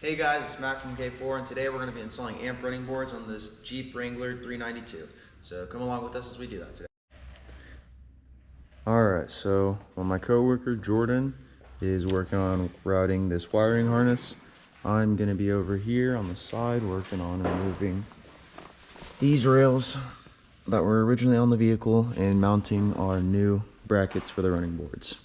Hey guys, it's Matt from K4, and today we're going to be installing amp running boards on this Jeep Wrangler 392. So come along with us as we do that today. Alright, so my coworker Jordan is working on routing this wiring harness. I'm going to be over here on the side working on removing these rails that were originally on the vehicle and mounting our new brackets for the running boards.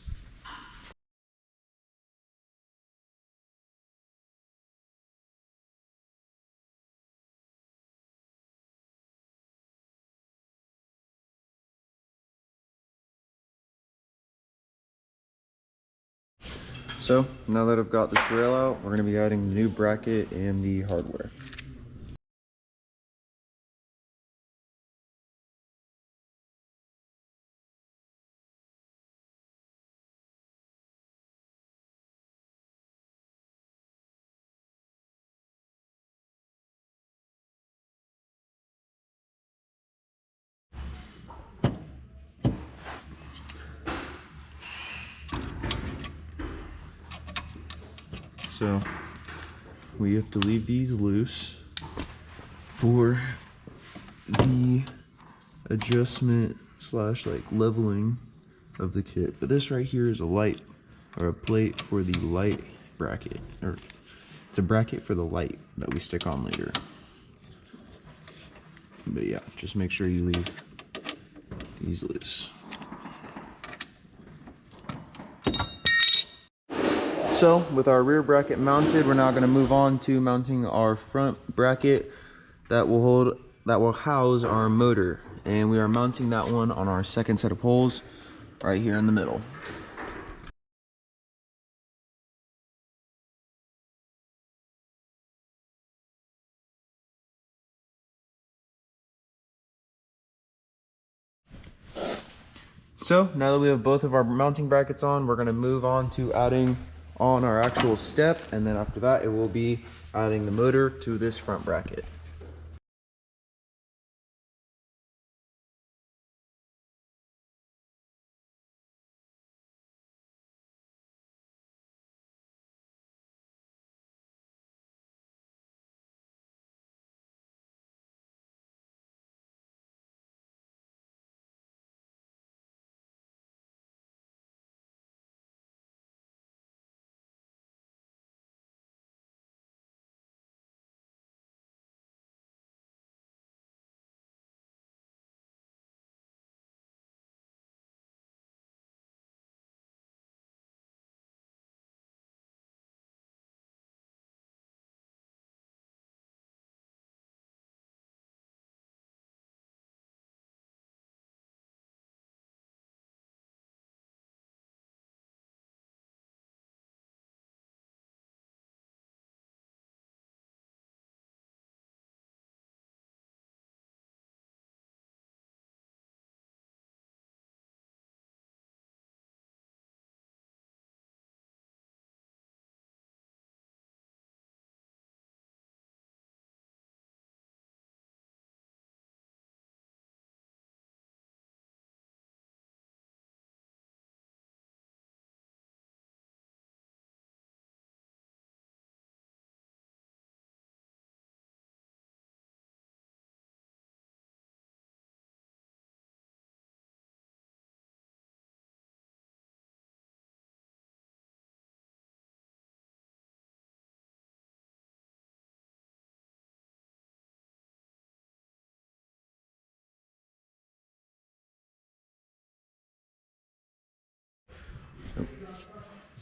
So now that I've got this rail out, we're going to be adding the new bracket and the hardware. So we have to leave these loose for the adjustment slash like leveling of the kit. But this right here is a light or a plate for the light bracket, or it's a bracket for the light that we stick on later. But yeah, just make sure you leave these loose. So with our rear bracket mounted, we're now going to move on to mounting our front bracket that will house our motor, and we are mounting that one on our second set of holes right here in the middle. So now that we have both of our mounting brackets on, we're going to move on to adding on our actual step, and then after that it will be adding the motor to this front bracket.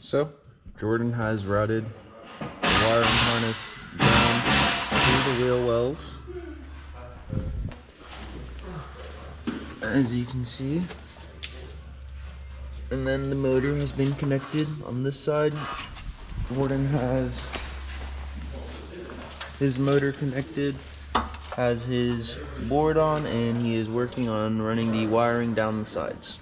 So Jordan has routed the wiring harness down through the wheel wells, as you can see, and then the motor has been connected on this side. Jordan has his motor connected, has his board on, and he is working on running the wiring down the sides.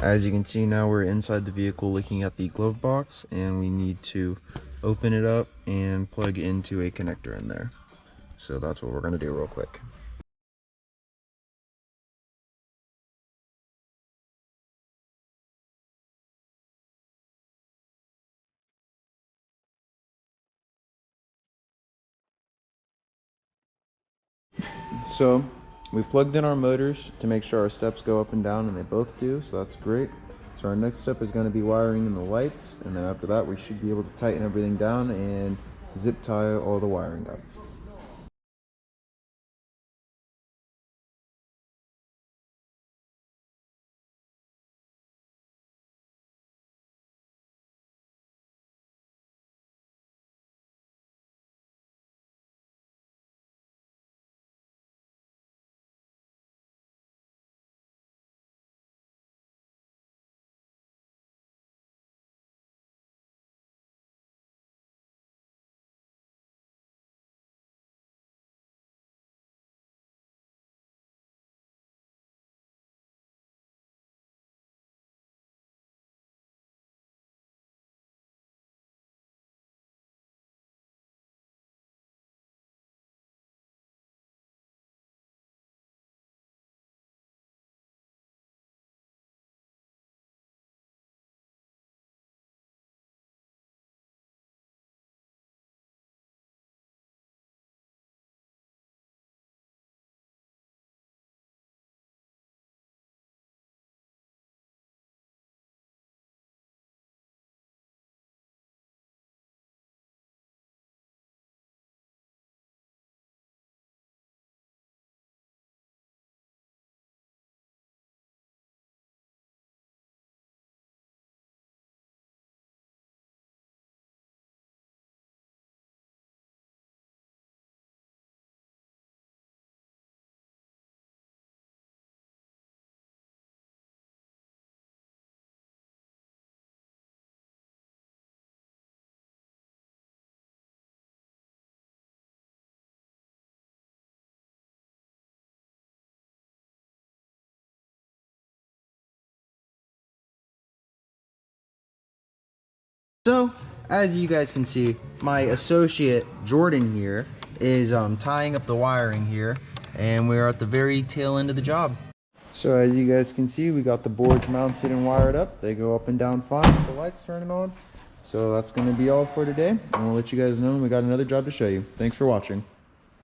As you can see, now we're inside the vehicle looking at the glove box, and we need to open it up and plug into a connector in there. So that's what we're going to do real quick. So we plugged in our motors to make sure our steps go up and down, and they both do, so that's great. So our next step is going to be wiring in the lights, and then after that we should be able to tighten everything down and zip tie all the wiring up. So, as you guys can see, my associate Jordan here is tying up the wiring here, and we're at the very tail end of the job. So as you guys can see, we got the boards mounted and wired up. They go up and down fine with the lights turning on. So that's going to be all for today, and we'll let you guys know when we got another job to show you. Thanks for watching.